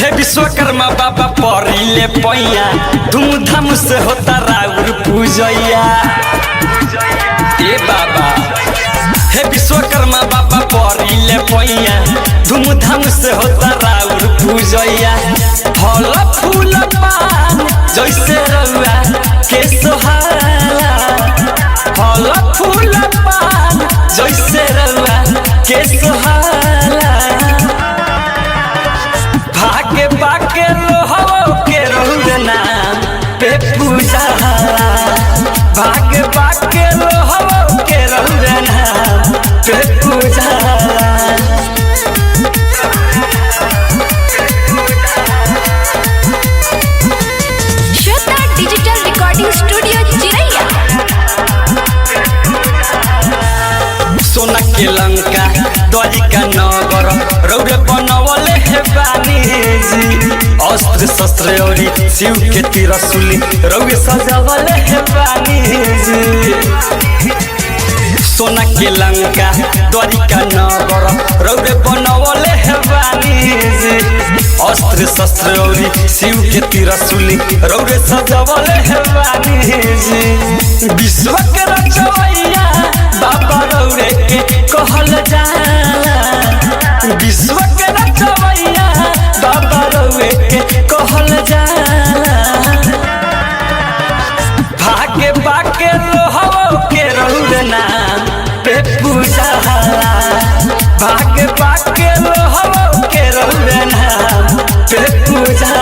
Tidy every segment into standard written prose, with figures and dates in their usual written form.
हे विश्वकर्मा बाबा परिले पैया धूमधाम से होता राउर पूजैया। ए बाबा हे विश्वकर्मा बाबा परिले पैया धूमधाम से होता राउर पूजैया। फल फूल पान जैसे रउआ के सोहाला, फल फूल पान जैसे रउआ के सोहाला। भागे बाके लोहो के रउआ नाम पे पूजा, भागे बाके लोहो के रउआ नाम पे पूजा। सोना के लंका द्वारिका नगर रौरे बनवले हे बानी जी। अस्त्र शस्त्र औरी शिव के त्रिशूली रौरे सजावले हे बानी जी। सोना के लंका द्वारिका नगर रौरे बनवले हे बानी जी। अस्त्र शस्त्र औरी शिव के त्रिशूली रौरे सजावले हे बानी जी। विश्व के रचवैया बाबा रौरे के कहल जाला, विश्व के रचवैया बाबा रौरे के कहल जाला। भागे बाके लोहो के रौरे नाम पे पूजा, भागे बाके लोहो के रौरे नाम पे पूजा।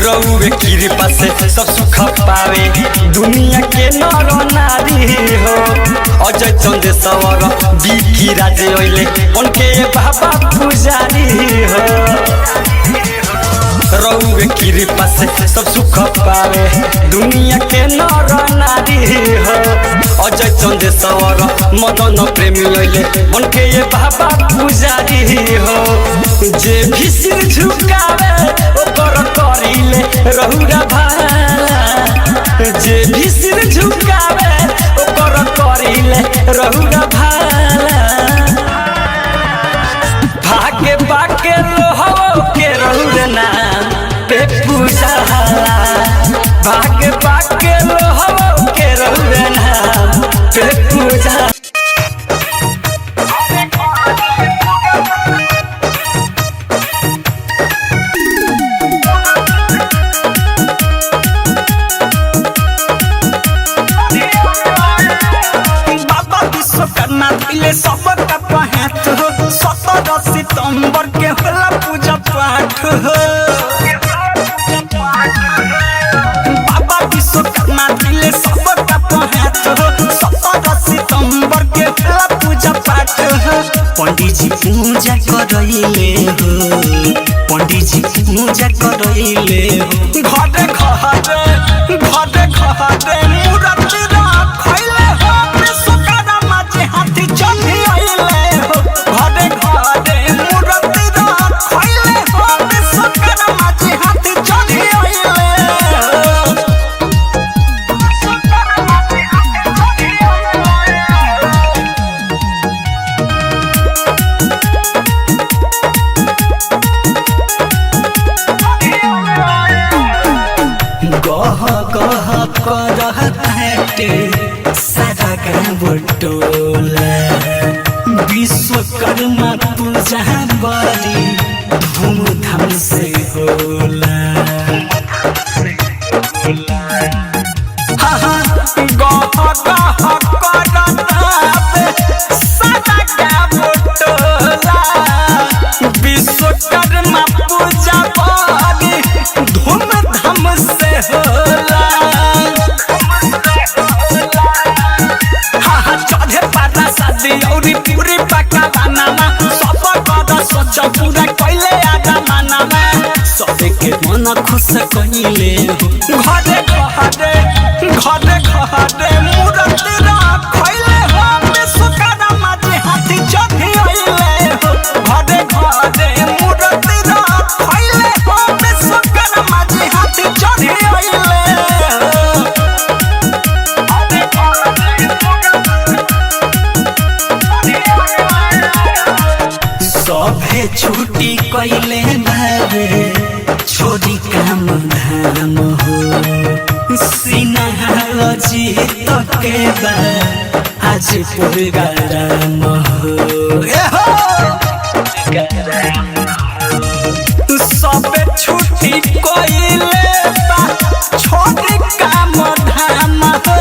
रउए कृपा से सब सुख पावे दुनिया के नर नारी हो। अजय चंदेश्वर बिकी राजे ओइले उनके बाबा पुजारी हो। रउए कृपा से सब सुख पावे दुनिया के नर नारी हो। अजय चंदेश्वर मदन प्रेमी ओइले उनके बाबा पुजारी हो। जे भी सिर झुकावे ओकर करिले रहुरा भाला, जे भी सिर झुकावे ओकर करिले रहुरा भाला। भागे बाके लोहो के रहुरा नाम पे पूजा, भागे बाके लोहो के रहुरा नाम पे पूजा। सबका पहत हो 17 सितंबर के होला पूजा पाठ हो। बाबा विश्वकर्मा दिले सबका पहत हो 17 सितंबर के होला पूजा पाठ हो। पंडित जी पूजा करइले हो, पंडित जी पूजा करइले हो। घरे घरे घरे घरे मूर्ति रखइले हो, विश्वकर्मा जी हाथी चढ़ी आइले हो। घरे घरे मूर्ति रखइले हो, विश्वकर्मा जी हाथी चढ़ी आइले हो। गह गह करते सारा गाँव टोला, विश्वकर्मा पूजा बड़ी धूमधाम से होला। गह करते सारा गाँव टोला, विश्वकर्मा पूजा बड़ी धूमधाम से होला। चढ़े पारा शादी औरी पूरी पका बनाना, सब कर सोच पूरा कैले आगा मानामा। सबके मन खुश कइले हो। घरे घरे घरे घरे मूर्ति रखइले हो, विश्वकर्मा जी हाथी चढ़ी आइले हो। घरे घरे मूर्ति रखइले हो, विश्वकर्मा जी हाथी सबे छुट्टी कइले बारे छोरी काम धाम हो सीना लजी तके बा आज पुरगाराम हो सबे छुट्टी कइले बा छोरी काम धाम हो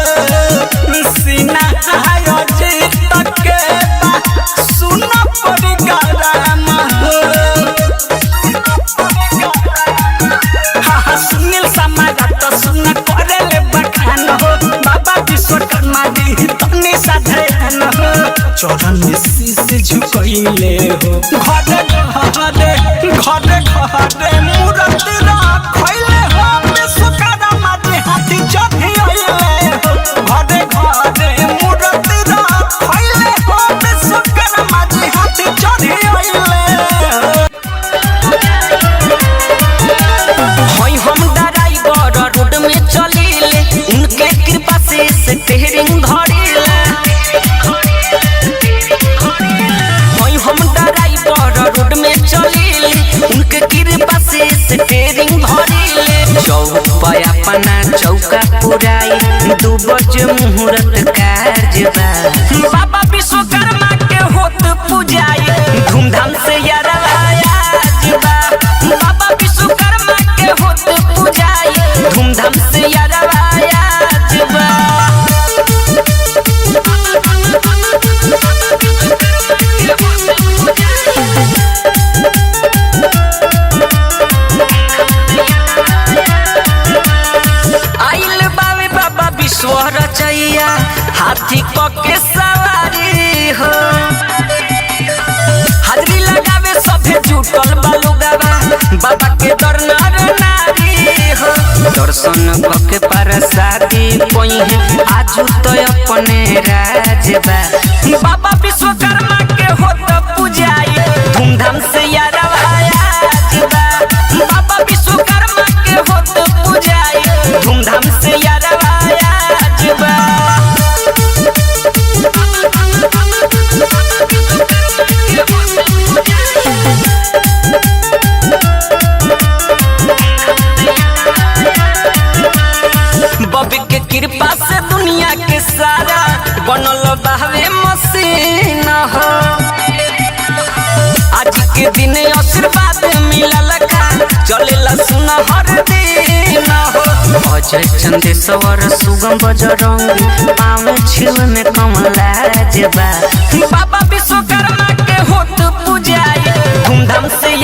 सीना लजी तके बा सुना पुरगाराम हो सुनील समाजा तो सुन करेले बखान हो बाबा विश्वकर्मा दी तनी साधन हो चरण में शीश झुकइले हो घरे घरे मूरत रखइले हो विश्वकर्मा दी हाथी चढ़िइले हो घरे घरे मूरत रखइले हो विश्वकर्मा दी हाथी चढ़िइले चलीले उनके कृपा से स्टीयरिंग धरिले हम ड्राइवर रोड में चलीले उनके कृपा से स्टीयरिंग धरिले चौक अपना चौका पुराई 2 बजे मुहूर्त कार्य बाबा विश्वकर्मा के होत पूजाई धूमधाम से बाबा विश्वकर्मा के होत पूजाई धूमधाम से आइल बाबे बाबा विश्व रचैया हाथी के सवारी हो हाजरी लगावे सभे जुटल बालुगावा बाबा के दरनार नारी हो दर्शन के प्रसादी पइहे आजू तो अपने राजबा बाबा विश्वकर्मा के होत पूजाई धूमधाम से बाबा विश्वकर्मा के होत पूजाई धूमधाम से बबी के कृपा से दुनिया के सारा बनल बावे मसीन हो आज के दिन आशीर्वाद मिलल का चलेला सुना हर दिन हो अजय चंदेश्वर सुगम बजरंग पावे छिल में कमला जबा बाबा विश्वकर्मा के होत पूजाई धूमधाम से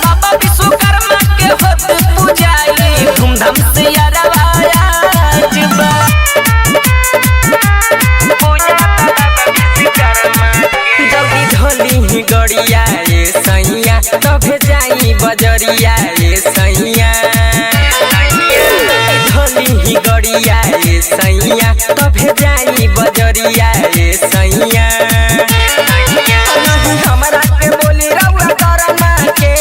बाबा विश्वकर्मा के होत पूजाई धूमधाम से जल्दी ढोली गड़िया ये सैया तभे जाई बजरिया ये सैया ढोली गड़िया ये सैया तभे जाई बजरिया ये सैया हमरा के बोली रउआ करना के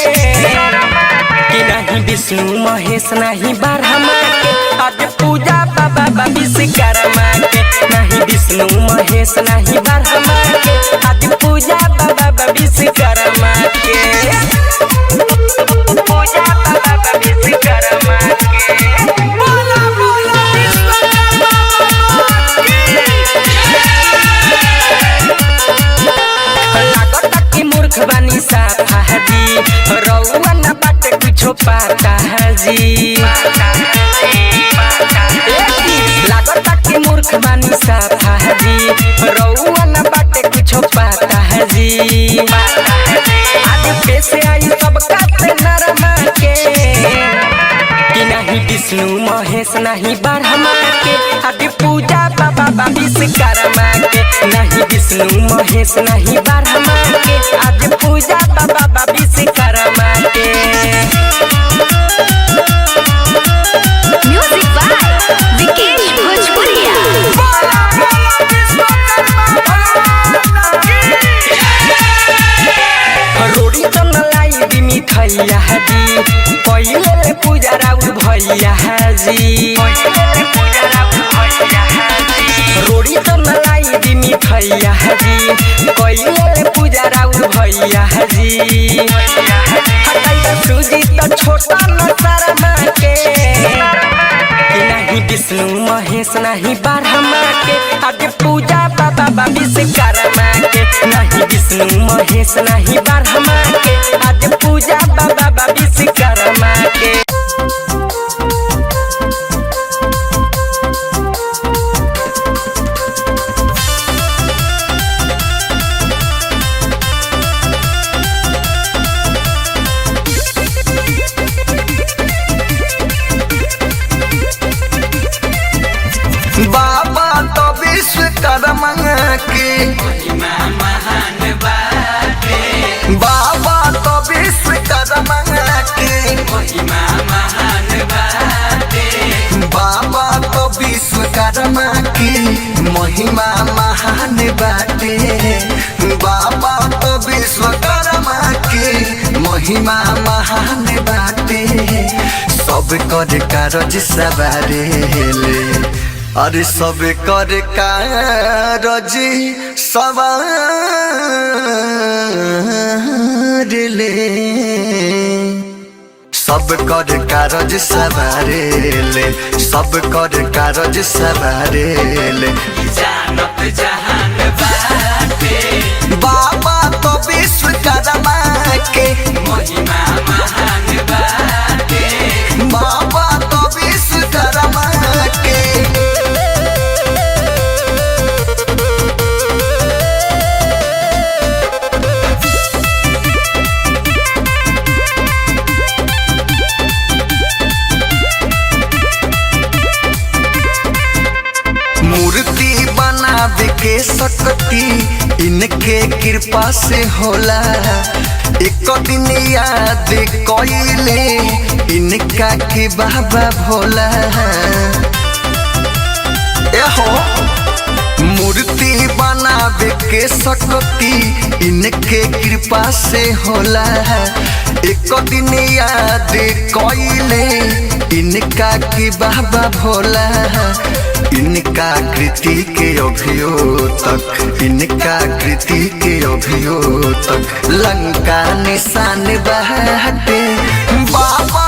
कि नहीं विष्णु महेश नहीं ब्रह्मा के आज पूजा बाबा विश्वकर्मा के नहीं विष्णु महेश नहीं ब्रह्मा के आज पूजा बाबा विश्वकर्मा के पूजा बाबा विश्वकर्मा के बोला बोला विश्वकर्मा लागत की मूर्ख बनी साफा जी रउआ न बाटे कुछो पाता जी लागत की मूर्ख बनी साफा जी रउआ न बाटे कुछो पाता जी आज पैसे आई सब काते नरमा के कि नहीं विष्णु महेश नहीं ब्रह्मा के आज पूजा बाबा विश्वकर्मा के नहीं विष्णु महेश नहीं ब्रह्मा के आज पूजा बाबा विश्वकर्मा के म्यूजिक बाय विकेश भोजपुरिया रोड़ी तो न लाई दी मिठाइया जी पहिले पूजा राउर भैया जी रोड़ी तो न लाई दी मिठाइया जी पहिले पूजा राउर हटाई सूजी तो छोटा न शर्मा के नहीं विष्णु महेश नहीं ब्रह्मा के आज पूजा बाबा विश्वकर्मा के नहीं विष्णु महेश नहीं ब्रह्मा के आज पूजा बाबा विश्वकर्मा के बाबा तो विश्वकर्मा की महिमा महान बाटे बाबा तो विश्वकर्मा की महिमा महान बाटे बाबा तो विश्वकर्मा की महिमा महान बाटे बाबा तो विश्वकर्मा की महिमा महान बाटे सब कर कारज सवारेले अरे सब कर कारज सवारेले सब कर कारज सवारेले सब कर कारज सवारेले जानत जहान बाटे बाबा तो विश्वकर्मा के महिमा महान बाटे बाबा तो विश्वकर्मा के मूर्ति बनावे के शक्ति इनके कृपा से होला एक दिन याद कइले इनका के बाबा भोला एहो मूर्ति बनावे के शक्ति इनके कृपा से होला एक दिन याद कइले इनका के बाबा भोला इनका कृति के अभियो तक इनका कृति के अभियो तक लंका निशान बहाते बाबा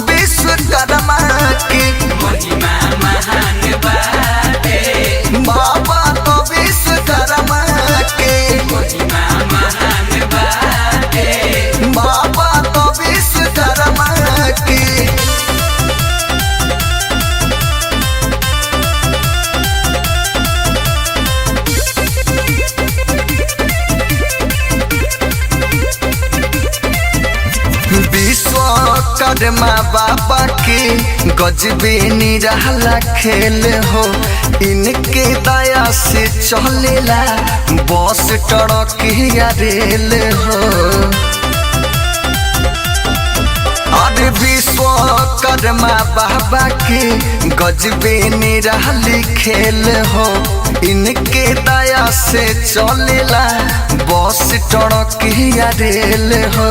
विश्वकर्मा के महिमा महान बाटे बाबा तो विश्वकर्मा के महिमा महान बाटे बाबा तो विश्वकर्मा के विश्वकर्मा बाबा के गजबे निराला खेल हो इनके दया से चलेला बस ट्रक या रेल हो अरे विश्वकर्मा बाबा के गजबे निराली खेल हो इनके दया से चलेला बस ट्रक या रेल हो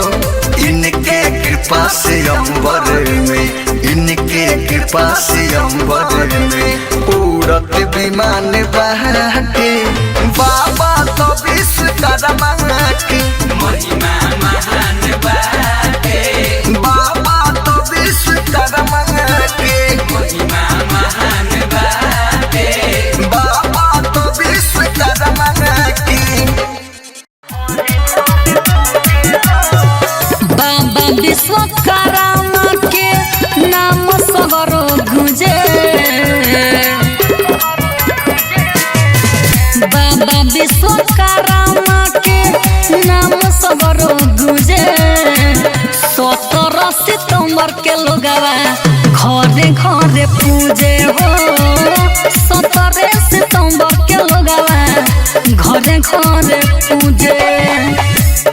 इनके कृपा से अंबर में इनके कृपा से अंबर में उड़त विमान बहाके बाबा तो विश्वकर्मा के महिमा महान बाटे बाबा तो विश्वकर्मा के महिमा महान बाटे बाबा तो विश्वकर्मा के बाबा विश्वकर्मा के नाम सगरो गुंजे बाबा विश्वकर्मा के नाम सगरो गुंजे 17 सितंबर के लोगवा घरे घरे पूजे हो 17 सितंबर के लोगवा घरे घरे पूजे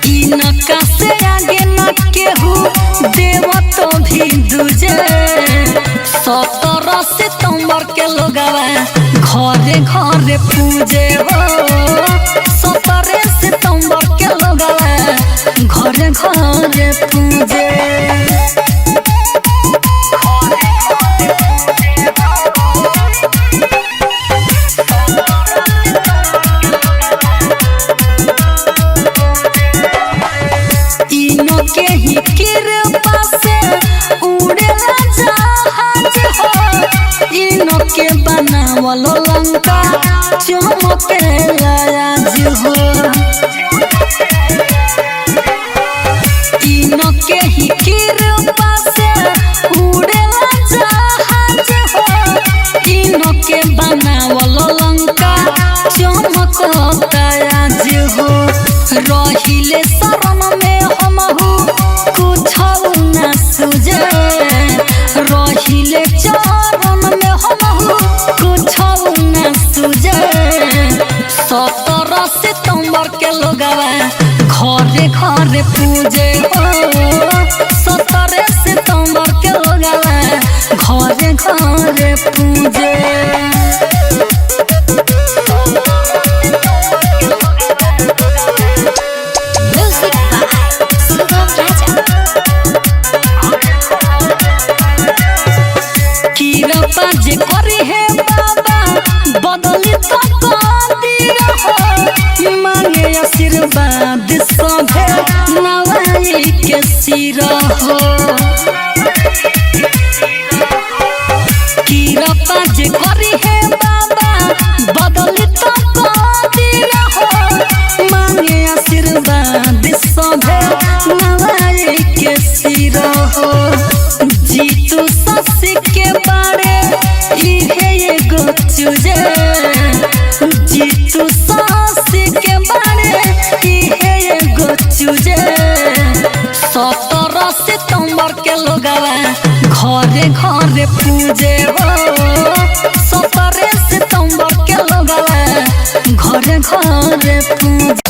इनका से आगे न केहू देव तो भी दूजे 17 सितंबर के लोगवा घरे घरे पूजे हो 17 सितंबर के लोगवा घरे घरे पूजे बनावलो लंका चमके आज हो इनके ही कृपा से उड़ेला जहाज हो इनके बनावलो लंका चमकता आज हो रहिले शरण में हमहू कुछ न सुझे रहिले चरण में हमहू कुछ न सुझे 17 सितंबर के लोगवा घरे घरे पूजे हो 17 सितंबर के लोगवा घरे घरे पूजे जे करी है बाबा बदली तो कदीर हो मांगे आशीर्वाद सभे नवाई के सिर हो कृपा जे करी है बाबा बदली तो कदीर हो मांगे आशीर्वाद सभे नवाई के सिर हो जीतू ससी के बारे इहे एगो चूजे जीतू सासी के बारे इहे एगो चूजे 17 सितंबर के लोगवा घरे घरे पूजे हो 17 सितंबर के लोगवा घरे घरे पूजे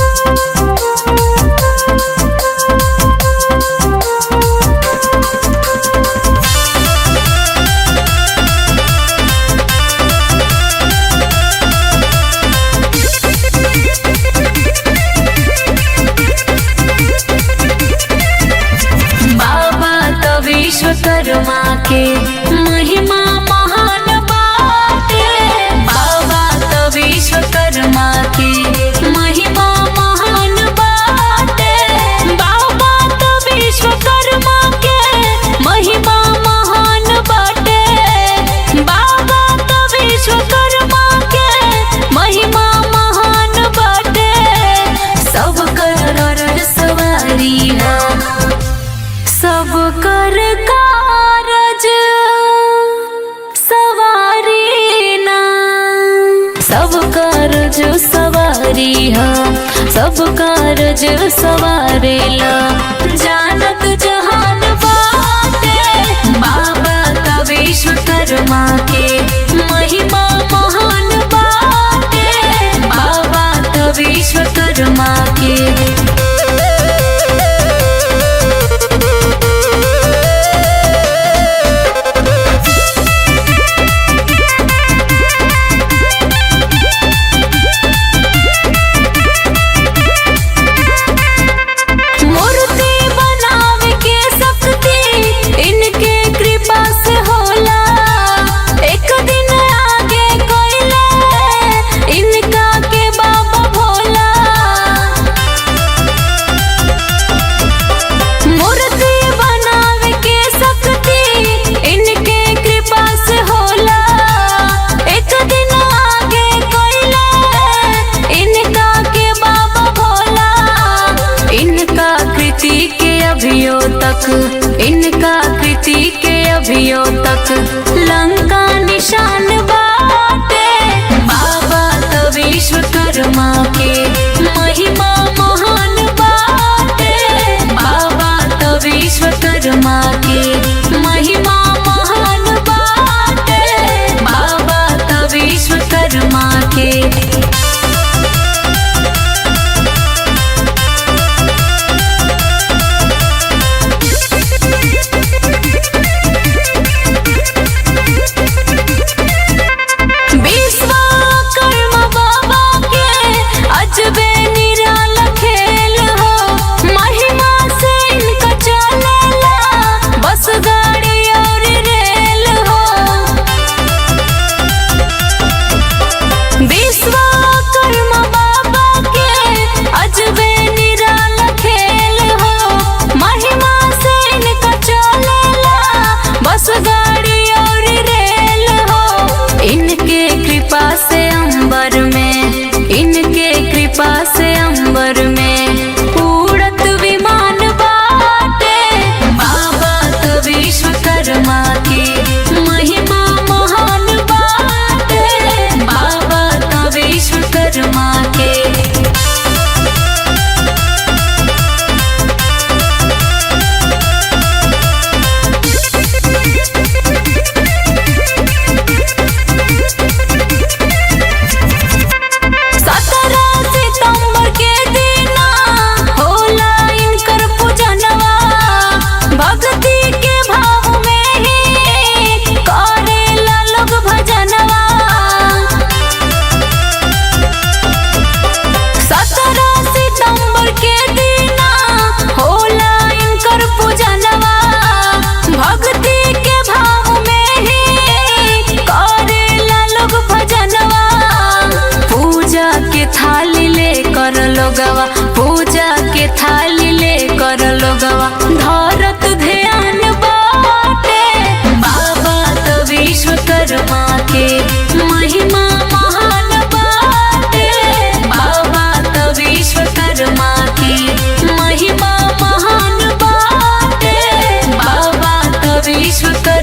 विश्वकर्मा के महिमा महान बाटे बाबा तो विश्वकर्मा के महिमा महान बाटे बाबा तो विश्वकर्मा के महिमा महान बाटे बाबा तो विश्वकर्मा के महिमा महान बाटे सब कर सवारी है सब कर कारज सवारी ना सब कारज सवारी है सब कारज सवारेला जानत जहान बाटे बाबा का विश्वकर्मा के महिमा महान बाटे बाबा का विश्वकर्मा के इनका कृति के अभियो तक लंका निशान बाटे बाबा तो विश्वकर्मा के महिमा महान बाटे बाबा तो विश्वकर्मा के महिमा महान बाटे बाबा तो विश्वकर्मा के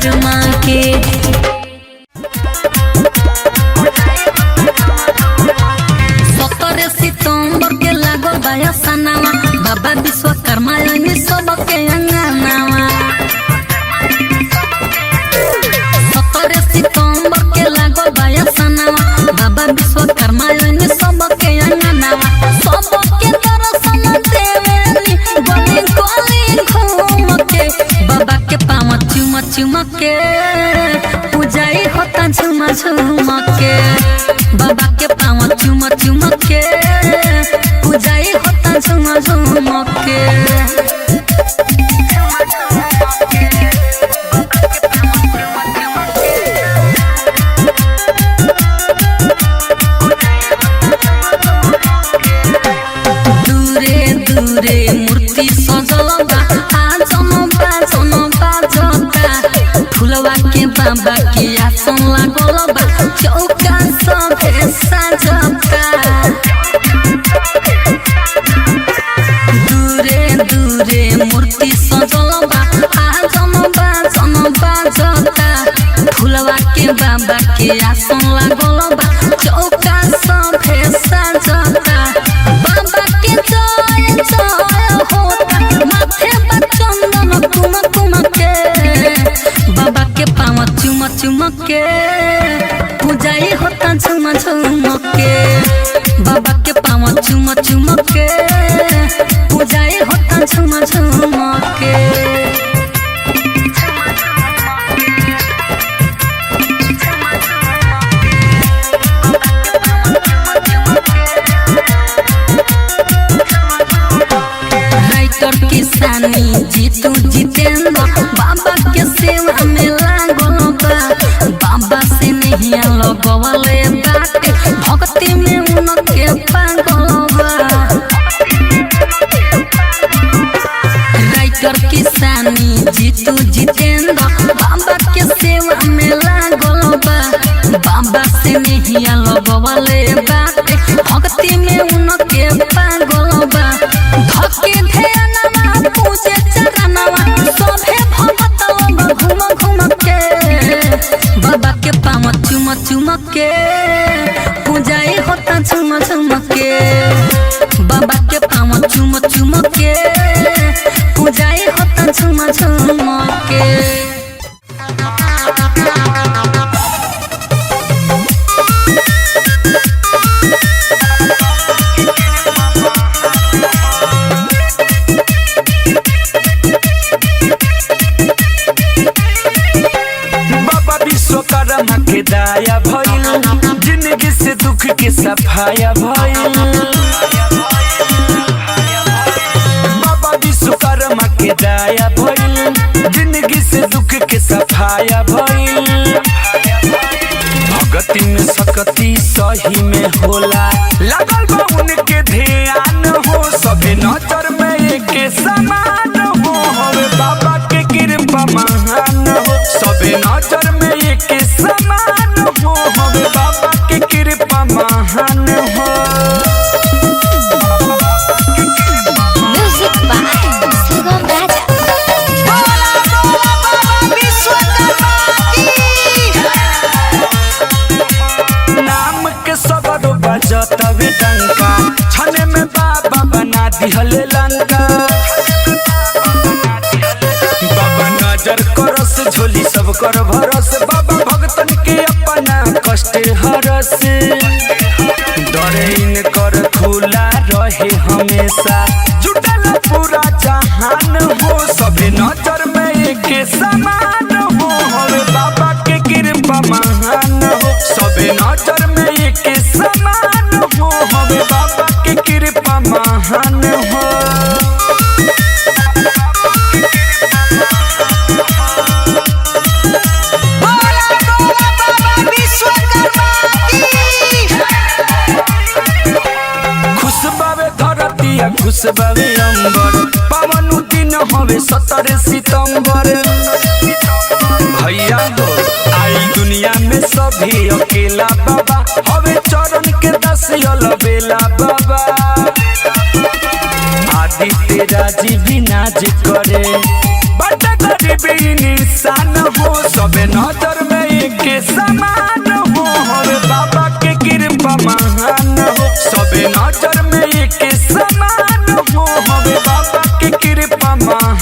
विश्वकर्मा के। 17 सितंबर के लागल बयसनावा बाबा विश्वकर्मा यानी सबके अंगनावा। 17 सितंबर के लागल बयसनावा बाबा विश्वकर्मा यानी सबके अंगनावा। सबके दर्शन देवेली गली गली घूम के बाबा के पाँव चुम चुम के पूजाई होता झुम झुम के। बाबा के पाँव चुम चुम के पूजाई होता झुम झुम के। दूरे दूरे मूर्ति सजल बा आजन बाजन बाजता फुलवा के बाबा के आसन लागल बा चौका सभे साजता। दूरे दूरे मूर्ति सजल बा आजन बाजन बाजता फुलवा के बाबा के आसन लागल बा चौका सभे साजता। बाबा के जय जय होता माथे पर चंदन कुम कुम के बाबा के पाँव चुम चुम के पूजाई होता झुम झुम के। बाबा के पाँव चुम चुम के पूजाई होता झुम झुम के। किसानी जीतू जितेंद्र बाबा के सेवा में लागल बा। बाबा से नहीं लगवले बाटे भक्ति में उनके पागल बा। राइटर किसानी जीतू जितेंद्र बाबा के सेवा में लागल बा। बाबा से नहीं लगवले बाटे भक्ति में उनके पागल बा। धके ध्यानवा पूजे चरणवा सभे भगत घूम घूम के बाबा के पाँव चुम चुम के पूजाई होता झुम झुम के। बाबा के पाँव चुम चुम के पूजाई होता झुम झुम के। विश्वकर्मा के दाया भइल जिंदगी से दुख के सफाया भइल। बाबा विश्वकर्मा के दाया भइल जिंदगी से दुख के सफाया भइल। भगती में सकती सही में होला लागल बा उनके ध्यान हो सभे नजर में एक समान हो। हवे बाबा के कृपा महान हो सभे नजर में एक समान हो। हवे बाबा के कृपा महान हो। म्यूजिक बाय सुगम राजा। नाम के सबरो बजतवे डंका छने में बाबा बना दिहले लंका। बाबा नजर करस झोली सब कर भरस बाबा भगतन के अपना कष्ट हरस। डरे इनकर खुला रहे हमेशा जुटल पूरा जहान हो सभे नजर में एक समान हो। हवे बाबा के कृपा महान हो सभे नजर में एक समान हो। हवे बाबा के कृपा महान हो। खुशबावे अंबर पावन दिन हवे 17 सितंबर। भैया हो आई दुनिया में सभी अकेला बाबा हवे चरण के 10 बेला बाबा। आदित्य राजी भी नाज करे बट गरीबी निशान हो नजर में एक समा